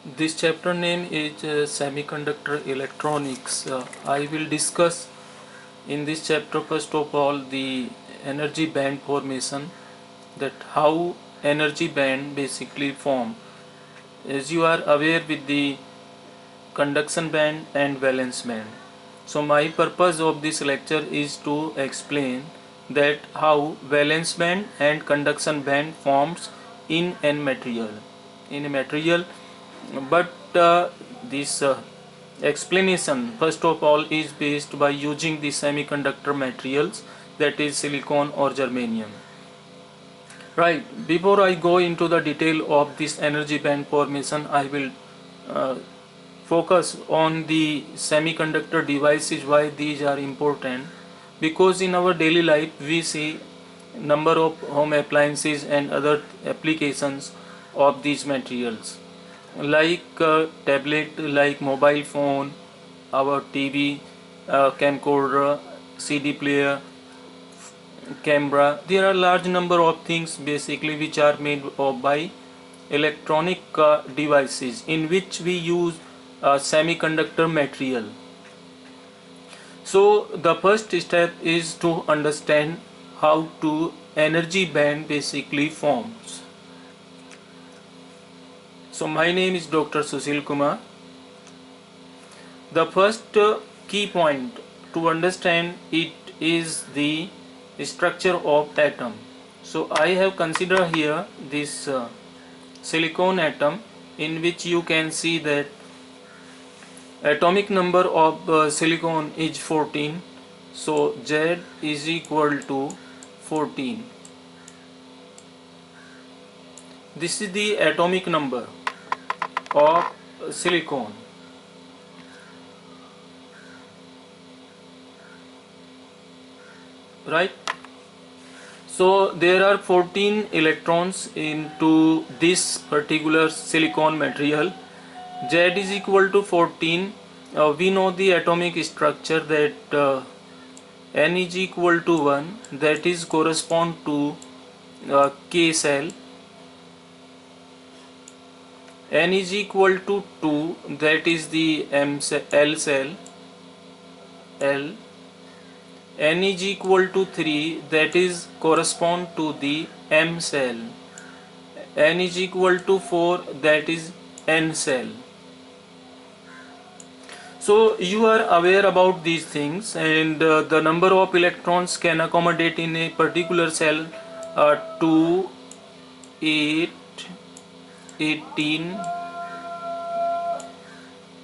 This chapter name is Semiconductor Electronics. I will discuss in this chapter first of all the energy band formation, that how energy band basically form. As you are aware with the conduction band and valence band. So my purpose of this lecture is to explain that how valence band and conduction band forms in a material. In a material, but this explanation first of all is based by using the semiconductor materials, that is silicon or germanium. Right, before I go into the detail of this energy band formation, I will uh, focus on the semiconductor devices. Why these are important? Because in our daily life we see number of home appliances and other applications of these materials, like tablet, like mobile phone, our TV, camcorder, CD player, camera. There are large number of things basically which are made by electronic devices in which we use semiconductor material. So the first step is to understand how to energy band basically forms. So my name is Dr. Sushil Kumar. The first key point to understand it is the structure of atom. So I have considered here this silicon atom, in which you can see that atomic number of silicon is 14. So Z is equal to 14. This is the atomic number of silicon. Right? So there are 14 electrons into this particular silicon material. Z is equal to 14. We know the atomic structure, that N is equal to 1, that is correspond to K cell. N is equal to 2, that is the L cell. L. N is equal to 3, that is correspond to the M cell. N is equal to 4, that is N cell. So you are aware about these things, and the number of electrons can accommodate in a particular cell 2, 8, 18,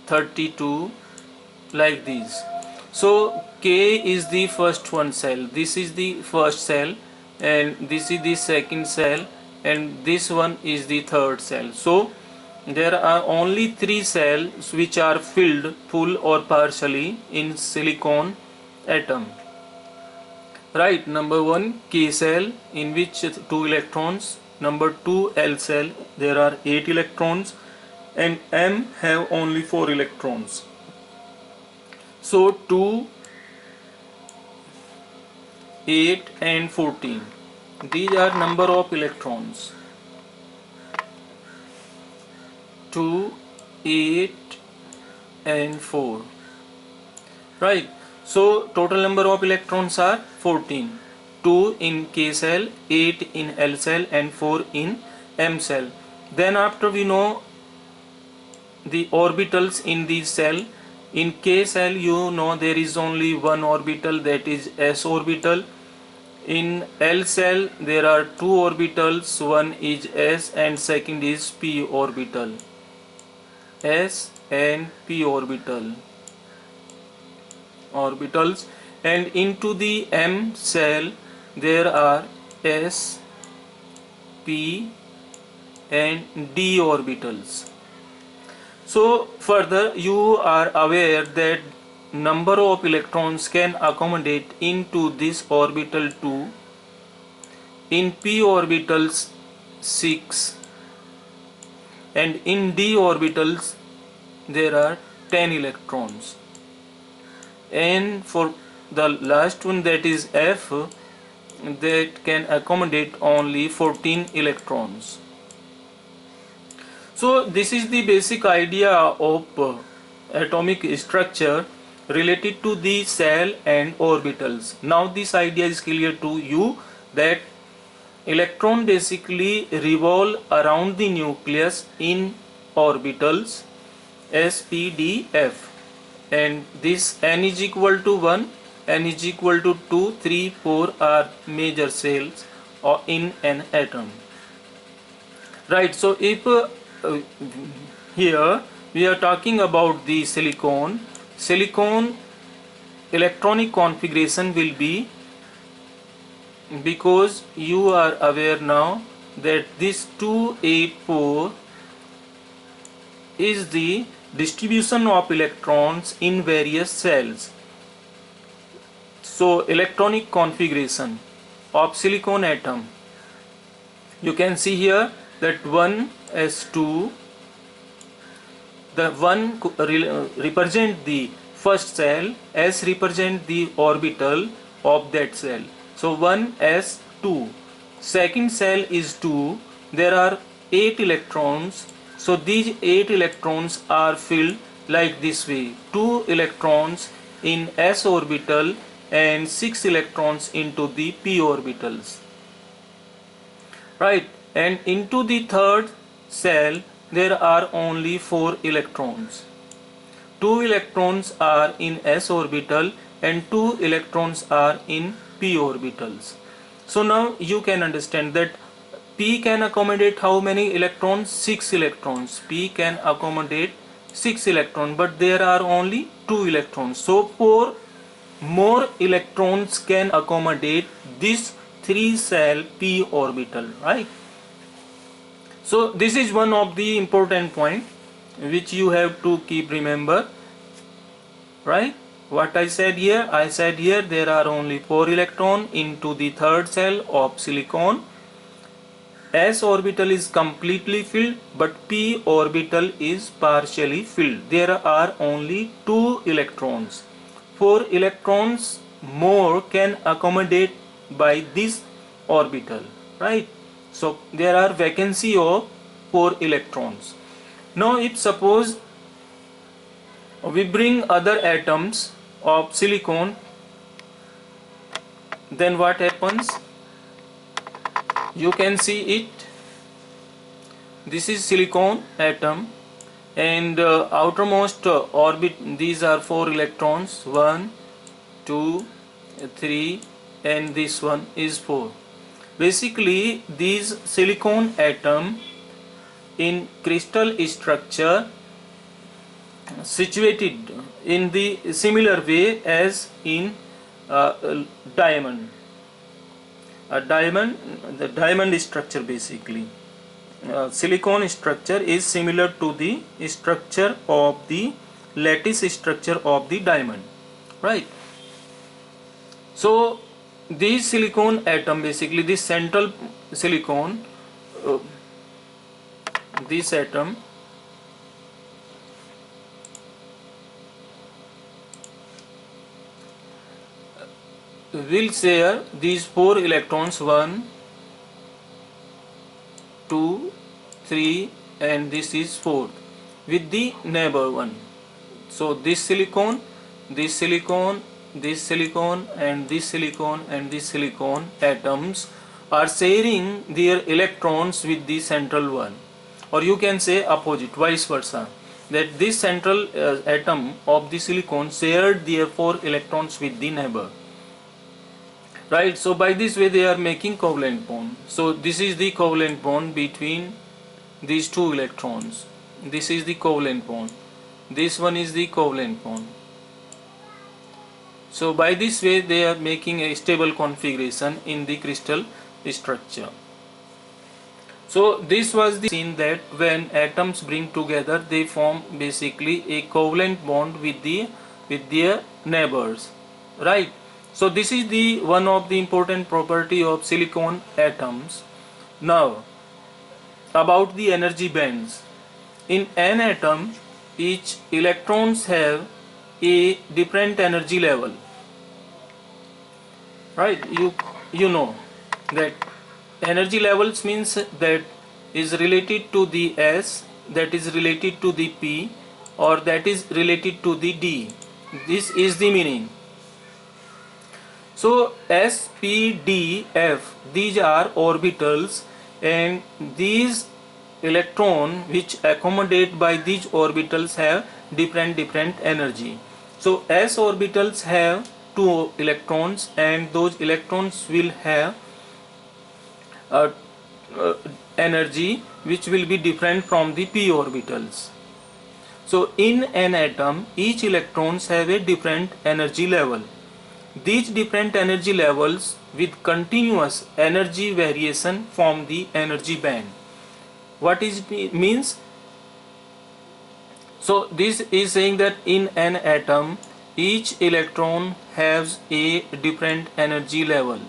32, like these. So K is the first one cell, this is the first cell, and this is the second cell, and this one is the third cell. So there are only 3 cells which are filled full or partially in silicon atom. Right, number 1 K cell, in which 2 electrons. Number 2 L cell, there are 8 electrons, and M have only 4 electrons. So 2, 8 and 14, these are number of electrons. 2, 8 and 4. Right, so total number of electrons are 14. 2 in K cell, 8 in L cell, and 4 in M cell. Then after we know the orbitals in this cell. In K cell, you know there is only one orbital, that is S orbital. In L cell there are 2 orbitals, one is S and second is P orbital. S and P orbitals. And into the M cell there are S, P and D orbitals. So further you are aware that number of electrons can accommodate into this orbital 2. In P orbitals 6, and in D orbitals there are 10 electrons. And for the last one, that is F, that can accommodate only 14 electrons. So this is the basic idea of atomic structure related to the cell and orbitals. Now this idea is clear to you that electron basically revolve around the nucleus in orbitals s, p, d, f, and this n is equal to 1, n is equal to 2, 3, 4 are major cells or in an atom. Right, so if here we are talking about the silicon electronic configuration will be, because you are aware now that this 284 is the distribution of electrons in various cells. So electronic configuration of silicon atom, you can see here that 1s2, the 1 represent the first cell, s represent the orbital of that cell. So 1s2, second cell is 2, there are 8 electrons. So these 8 electrons are filled like this way, 2 electrons in s orbital and 6 electrons into the p orbitals, right? And into the third cell there are only 4 electrons. 2 electrons are in s orbital and 2 electrons are in p orbitals. So now you can understand that p can accommodate how many electrons? 6 electrons. P can accommodate 6 electrons, but there are only 2 electrons. So 4 more electrons can accommodate this 3 cell p orbital, right? So this is one of the important point which you have to keep remember, right? What I said here there are only 4 electrons into the third cell of silicon. S orbital is completely filled, but p orbital is partially filled. There are only 2 electrons. 4 electrons more can accommodate by this orbital, right? So there are vacancy of 4 electrons. Now if suppose we bring other atoms of silicon, then what happens? You can see it. This is silicon atom, and outermost orbit, these are 4 electrons, 1, 2, 3, and this one is 4. Basically these silicon atom in crystal structure situated in the similar way as in diamond. The diamond structure, basically silicon structure is similar to the structure of the lattice structure of the diamond, right? So this silicon atom, basically this central silicon, this atom will share these 4 electrons, 1, 2, 3, and this is 4 with the neighbor one. So this silicon, this silicon, this silicon, and this silicon, and this silicon atoms are sharing their electrons with the central one, or you can say opposite, vice versa, that this central atom of the silicon shared their 4 electrons with the neighbor, right? So by this way they are making covalent bond. So this is the covalent bond between these 2 electrons. This is the covalent bond, this one is the covalent bond. So by this way they are making a stable configuration in the crystal structure. So this was the scene that when atoms bring together they form basically a covalent bond with their neighbors, right? So this is the one of the important property of silicon atoms. Now about the energy bands. In an atom each electrons have a different energy level, right? You know that energy levels means that is related to the S that is related to the p, or that is related to the d. This is the meaning. So s, p, d, f, these are orbitals, and these electron which accommodate by these orbitals have different energy. So s orbitals have 2 electrons, and those electrons will have uh, uh, energy which will be different from the p orbitals. So in an atom, each electrons have a different energy level. These different energy levels with continuous energy variation form the energy band. What is it means? So this is saying that in an atom, each electron has a different energy level.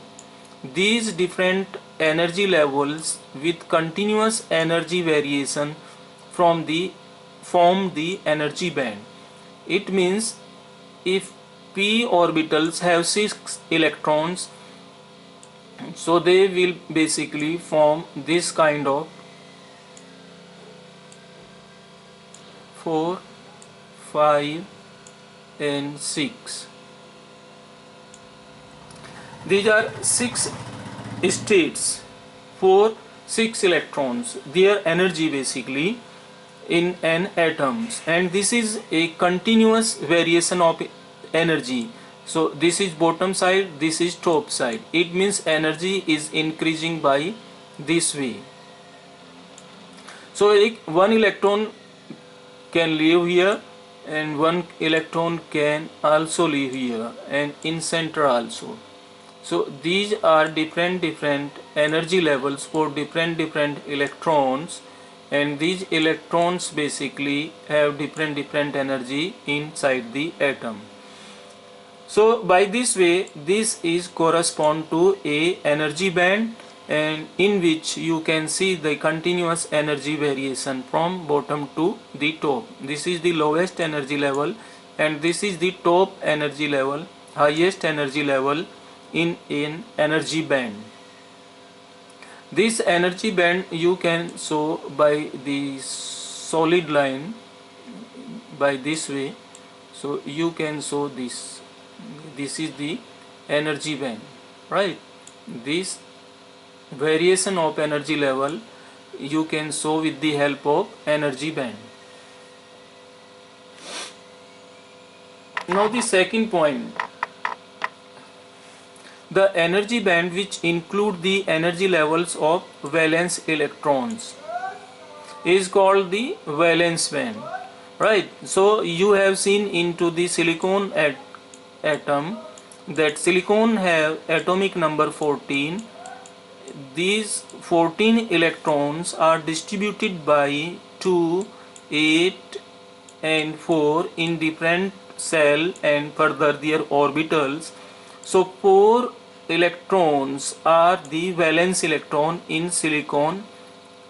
These different energy levels with continuous energy variation form the energy band. It means if p orbitals have 6 electrons, so they will basically form this kind of 4, 5 and 6. These are 6 states, 4, 6 electrons, their energy basically in an atoms, and this is a continuous variation of energy. So this is bottom side, this is top side. It means energy is increasing by this way. So one electron can live here, and one electron can also live here, and in center also. So these are different energy levels for different electrons, and these electrons basically have different energy inside the atom. So by this way, this is correspond to a energy band, and in which you can see the continuous energy variation from bottom to the top. This is the lowest energy level, and this is the top energy level, highest energy level in an energy band. This energy band you can show by the solid line, by this way. So you can show this is the energy band, right? This variation of energy level you can show with the help of energy band. Now the second point, the energy band which include the energy levels of valence electrons is called the valence band, right? So you have seen into the silicon atom that silicon have atomic number 14. These 14 electrons are distributed by 2, 8 and 4 in different cell and further their orbitals. So 4 electrons are the valence electron in silicon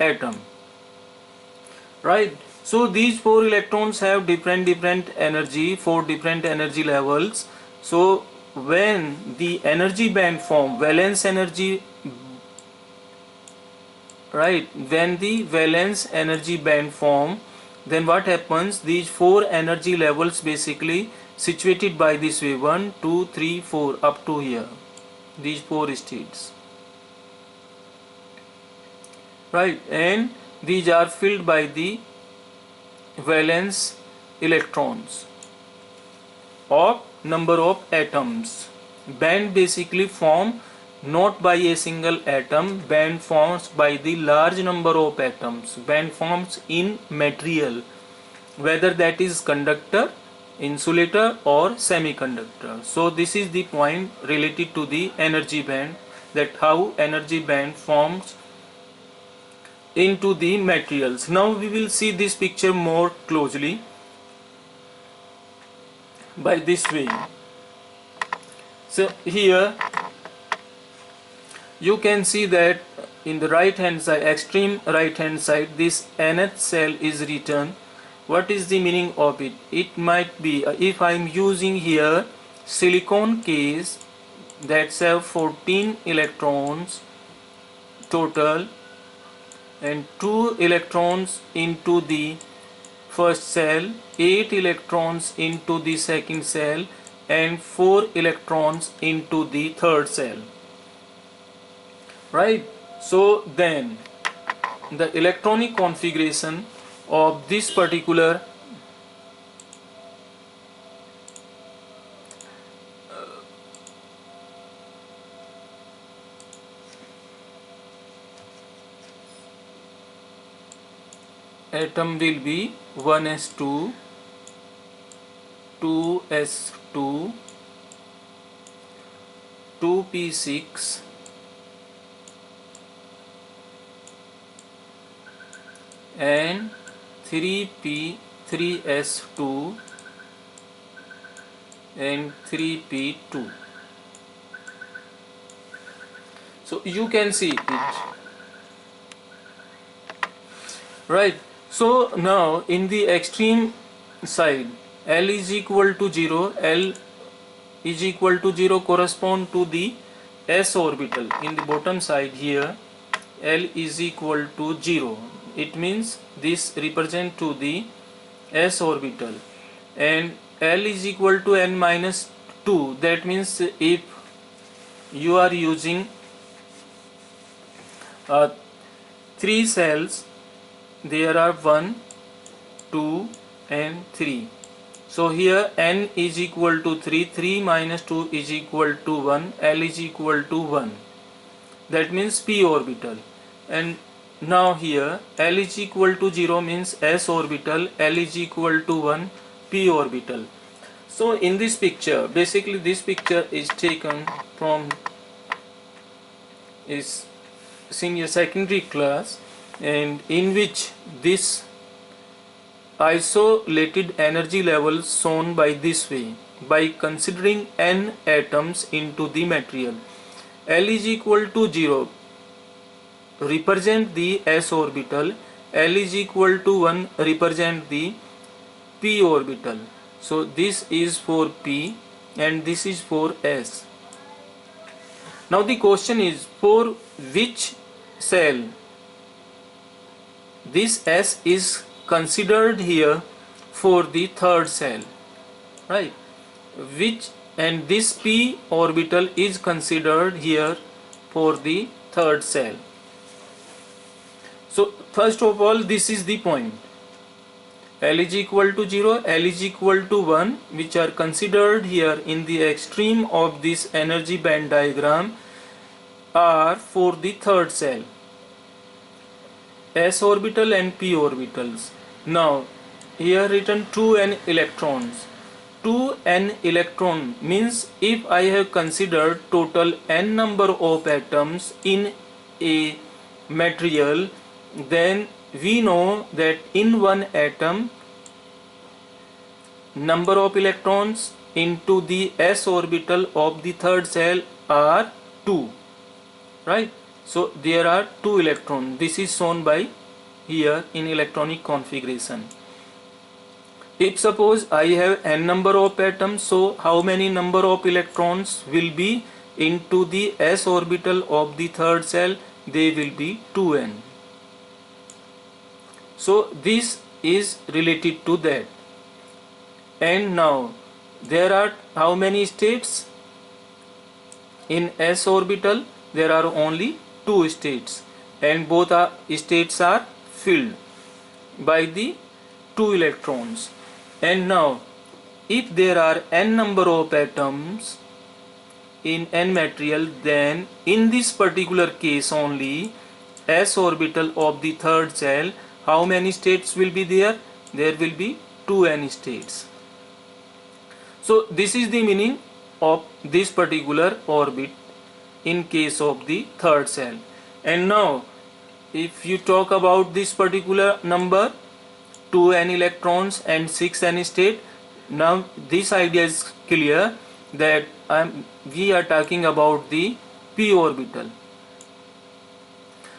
atom, right? So these 4 electrons have different energy, 4 different energy levels. So when the energy band form, valence energy, right, when the valence energy band form, then what happens, these 4 energy levels basically situated by this way, 1, 2, 3, 4 up to here, these 4 states, right, and these are filled by the valence electrons of number of atoms. Band basically form not by a single atom, band forms by the large number of atoms. Band forms in material, whether that is conductor, insulator or semiconductor. So this is the point related to the energy band, that how energy band forms into the materials. Now we will see this picture more closely by this way. So here you can see that in the right hand side, extreme right hand side, this nth cell is written. What is the meaning of it? It might be, if I am using here silicon case that have 14 electrons total, and 2 electrons into the first cell, 8 electrons into the second cell, and 4 electrons into the third cell. Right? So then the electronic configuration of this particular atom will be 1s2, 2s2, 2p6, and 3p3s2 and 3p2. So you can see it, right? So now in the extreme side, L is equal to 0, L is equal to 0 correspond to the s orbital. In the bottom side here, L is equal to 0. It means this represent to the s orbital, and L is equal to n minus 2. That means if you are using 3 cells, there are 1, 2 and 3. So here n is equal to 3, 3 minus 2 is equal to 1, L is equal to 1. That means p orbital. And now here L is equal to 0 means s orbital, L is equal to 1, p orbital. So in this picture, basically this picture is taken from is senior secondary class, and in which this isolated energy levels shown by this way, by considering n atoms into the material. L is equal to 0 represent the s orbital, L is equal to 1 represent the p orbital. So this is for p and this is for s. Now the question is, for which cell this s is considered here for the third cell, right? Which, and this p orbital is considered here for the third cell. So first of all, this is the point. L is equal to 0, L is equal to 1, which are considered here in the extreme of this energy band diagram, are for the third cell, s orbital and p orbitals. Now here written 2n electrons. 2n electron means if I have considered total n number of atoms in a material, then we know that in one atom number of electrons into the s orbital of the third cell are 2, right? So there are 2 electrons. This is shown by here in electronic configuration. If suppose I have n number of atoms, so how many number of electrons will be into the s orbital of the third cell? They will be 2n. So this is related to that. And now there are how many states in s orbital? There are only 2 states, and both states are filled by the 2 electrons. And now if there are n number of atoms in n material, then in this particular case only s orbital of the third cell, how many states will be there? There will be 2n states. So this is the meaning of this particular orbit in case of the third cell. And now if you talk about this particular number, 2n electrons and 6n state, now this idea is clear that we are talking about the p orbital.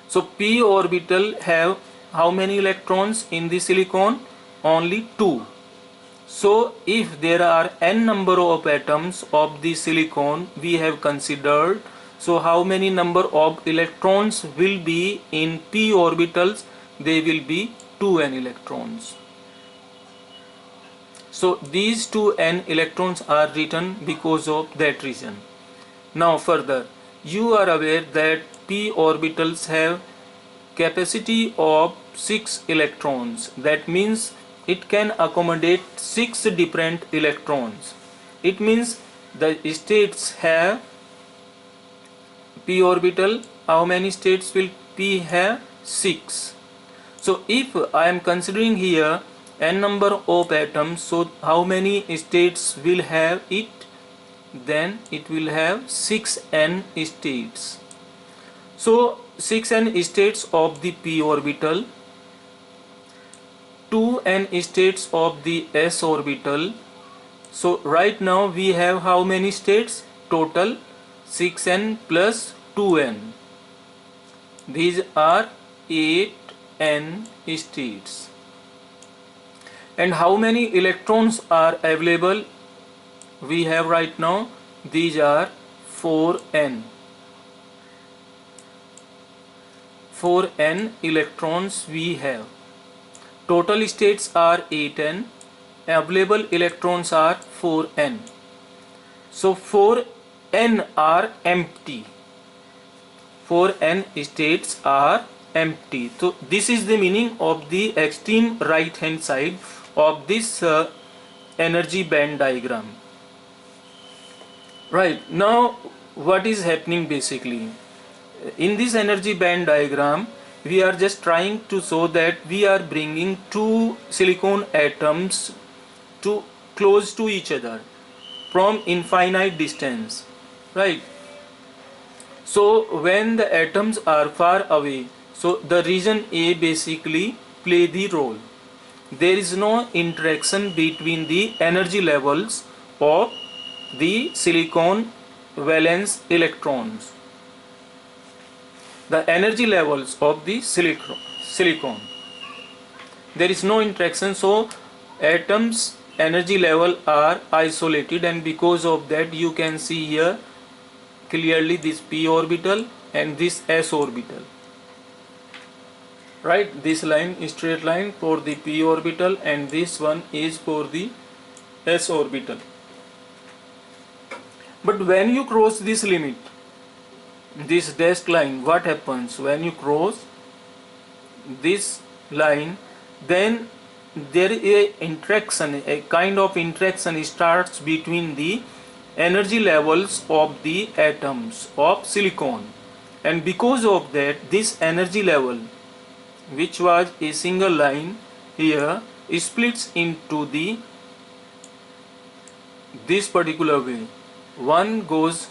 So p orbital have how many electrons in the silicon? Only 2. So if there are n number of atoms of the silicon we have considered, So how many number of electrons will be in p orbitals? They will be 2n electrons. So these 2n electrons are written because of that reason. Now further, you are aware that p orbitals have capacity of 6 electrons. That means it can accommodate 6 different electrons. It means the states have p orbital. How many states will p have? 6. So if I am considering here n number of atoms, so how many states will have it? Then it will have 6n states. So 6n states of the p orbital, 2n states of the s orbital. So right now we have how many states? Total 6n plus 2n. These are 8n states. And how many electrons are available? We have right now, these are 4n. 4n electrons we have. Total states are 8n. Available electrons are 4n. So 4n are empty. 4n states are empty. So this is the meaning of the extreme right hand side of this energy band diagram. Right, now what is happening basically? In this energy band diagram, we are just trying to show that we are bringing two silicon atoms to close to each other from infinite distance, right? So when the atoms are far away, so the region A basically play the role. There is no interaction between the energy levels of the silicon valence electrons. The energy levels of the silicon. There is no interaction, so atoms energy level are isolated, and because of that you can see here clearly this p orbital and this s orbital. Right, this line is straight line for the p orbital and this one is for the s orbital. But when you cross this limit, this dashed line, what happens when you cross this line? Then there is a interaction, a kind of interaction starts between the energy levels of the atoms of silicon, and because of that this energy level, which was a single line here, splits into this particular way. One goes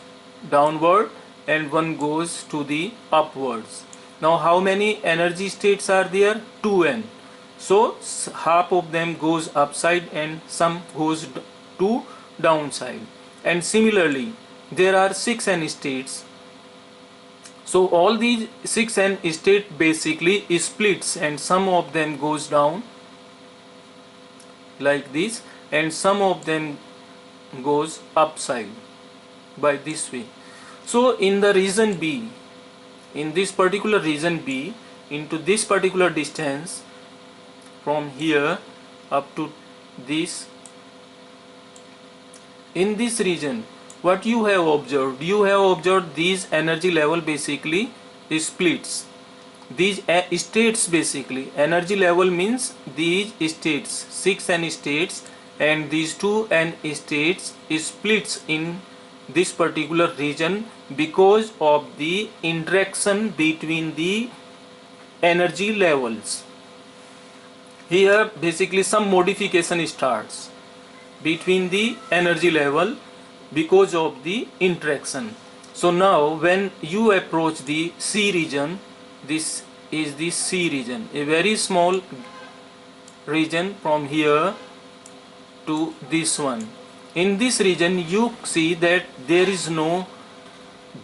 downward and one goes to the upwards. Now how many energy states are there? 2n. So half of them goes upside and some goes to downside. And similarly there are 6n states. So all these 6n state basically splits, and some of them goes down like this and some of them goes upside by this way. So in the region B, in this particular region B, into this particular distance from here up to this, in this region, what you have observed? You have observed these energy level basically splits. These states basically, energy level means these states, 6n states, and these 2n states splits in this particular region because of the interaction between the energy levels. Here basically some modification starts between the energy level because of the interaction. So now when you approach the C region, this is the C region, a very small region from here to this one. In this region you see that there is no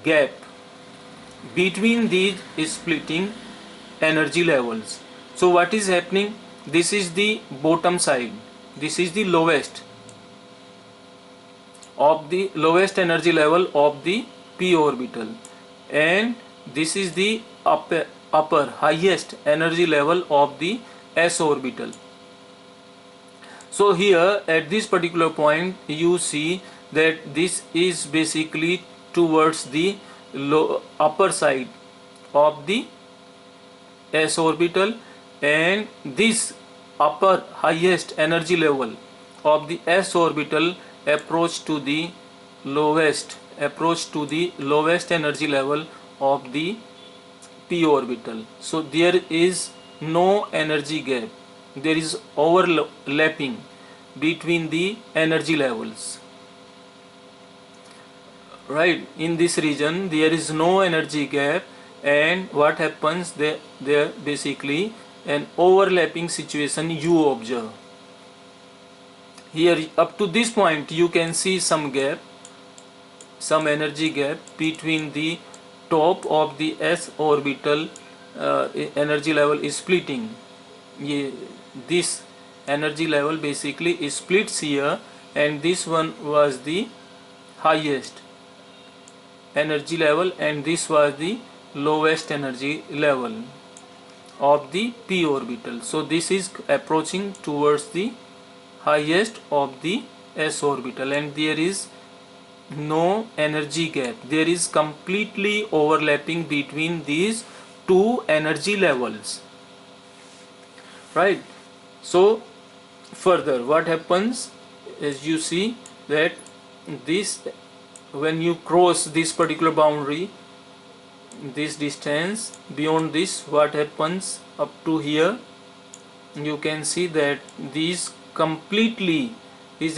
gap between these splitting energy levels. So what is happening? This is the bottom side, this is the lowest of the lowest energy level of the p orbital, and this is the upper highest energy level of the s orbital. So here at this particular point you see that this is basically towards the upper side of the s orbital, and this upper highest energy level of the s orbital approach to the lowest energy level of the p orbital. So there is no energy gap, there is overlapping between the energy levels. Right, in this region there is no energy gap, and what happens, there basically an overlapping situation you observe. Here up to this point you can see some gap, some energy gap between the top of the s orbital. Energy level is splitting. This energy level basically splits here, and this one was the highest energy level and this was the lowest energy level of the p orbital. So this is approaching towards the highest of the s orbital, and there is no energy gap, there is completely overlapping between these two energy levels. Right, so further what happens is, you see that this, when you cross this particular boundary, this distance, beyond this what happens up to here, you can see that these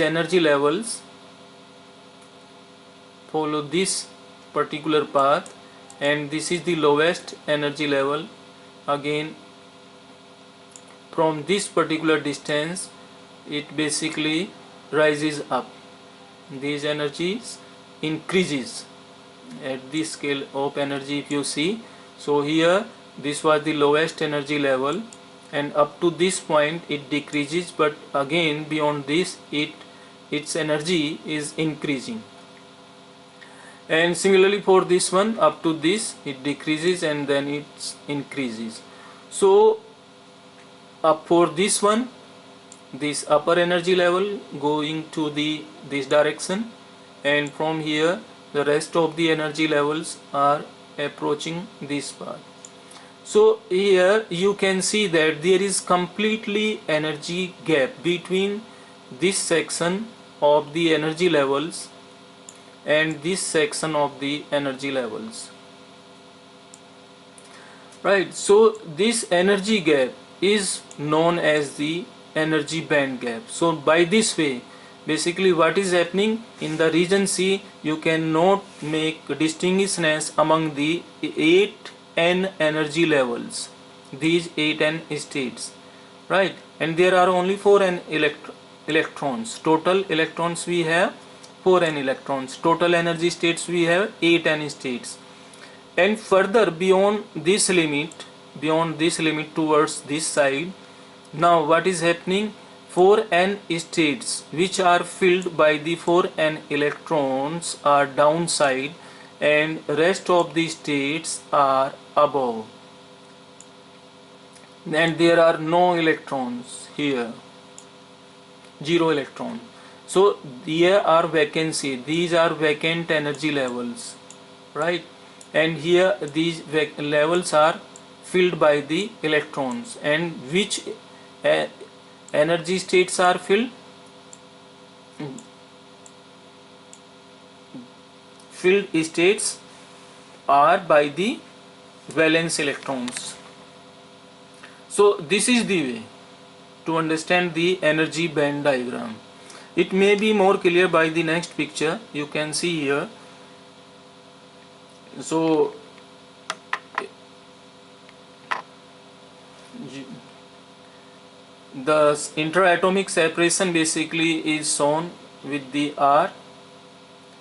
energy levels follow this particular path, and this is the lowest energy level. Again from this particular distance it basically rises up, these energies increases at this scale of energy, if you see. So here this was the lowest energy level, and up to this point it decreases, but again beyond this its energy is increasing, and similarly for this one, up to this it decreases and then it increases. So up for this one, this upper energy level going to this direction, and from here the rest of the energy levels are approaching this path. So here you can see that there is completely energy gap between this section of the energy levels and this section of the energy levels. Right, so this energy gap is known as the energy band gap. So by this way basically what is happening in the region C, you cannot make distinguishness among the 8n energy levels, these 8n states, right, and there are only 4n electrons. Total electrons we have 4n electrons, total energy states we have 8n states, and further beyond this limit towards this side, now what is happening, 4n states which are filled by the 4n electrons are downside, and rest of the states are above, and there are no electrons here, 0 electron. So there are vacancy, these are vacant energy levels, right, and here these levels are filled by the electrons, and which energy states are filled states are by the valence electrons. So this is the way to understand the energy band diagram. It may be more clear by the next picture, you can see here. So the interatomic separation basically is shown with the R,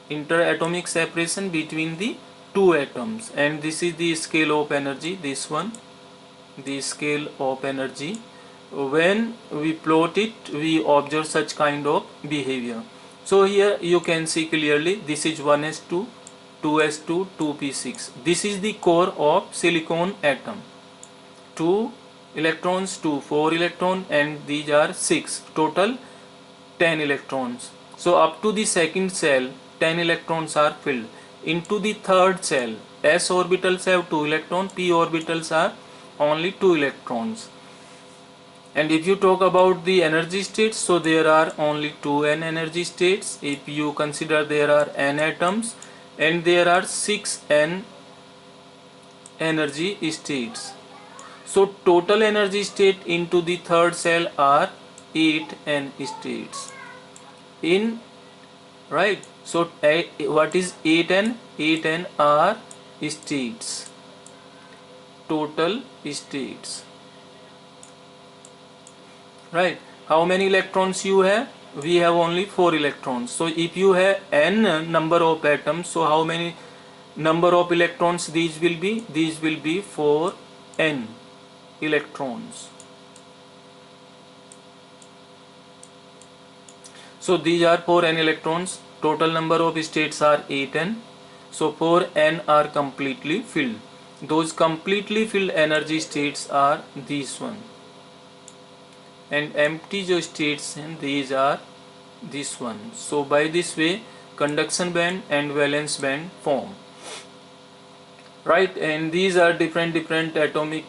interatomic separation between the two atoms, and this is the scale of energy, this one, the scale of energy. When we plot it we observe such kind of behavior. So here you can see clearly this is 1s2, 2s2 2p6. This is the core of silicon atom. 2 electrons to 4 electron, and these are 6, total 10 electrons. So up to the second cell 10 electrons are filled. Into the third cell, s orbitals have 2 electrons, p orbitals are only 2 electrons. And if you talk about the energy states, so there are only 2n energy states. If you consider there are n atoms, and there are 6n energy states. So total energy state into the third cell are 8n states. In right, so what is 8n? 8n are states, total states. Right, how many electrons you have? We have only 4 electrons. So if you have n number of atoms, so how many number of electrons these will be? These will be 4n electrons. So these are 4n electrons. Total number of states are 8n. So 4n are completely filled. Those completely filled energy states are these one. And empty जो states हैं, these are this one. So by this way conduction band and valence band form. Right, and these are different atomic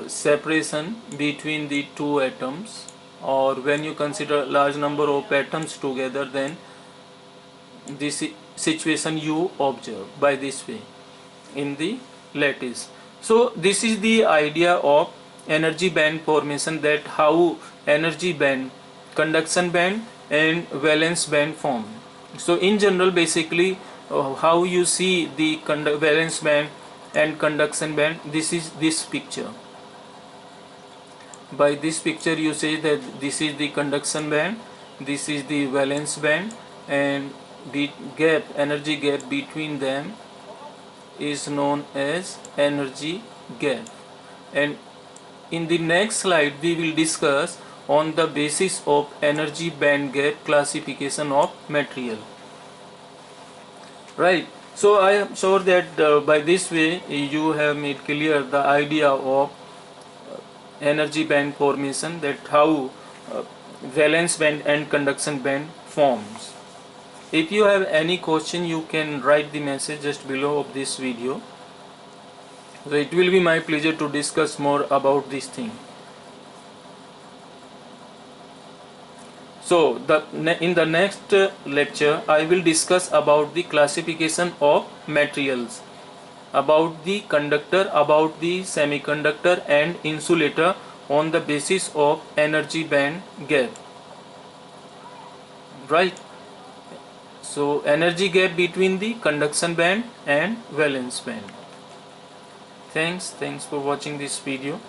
separation between the two atoms, or when you consider large number of atoms together, then this situation you observe by this way in the lattice. So this is the idea of energy band formation, that how energy band, conduction band and valence band form. So in general, basically how you see the valence band and conduction band, this is this picture. By this picture you say that this is the conduction band, this is the valence band, and the gap, energy gap between them is known as energy gap. And in the next slide we will discuss on the basis of energy band gap classification of material. Right, so I am sure that by this way you have made clear the idea of energy band formation, that how valence band and conduction band forms. If you have any question, you can write the message just below of this video. So it will be my pleasure to discuss more about this thing. So in the next lecture I will discuss about the classification of materials, about the conductor, about the semiconductor and insulator on the basis of energy band gap. Right, so energy gap between the conduction band and valence band. Thanks for watching this video.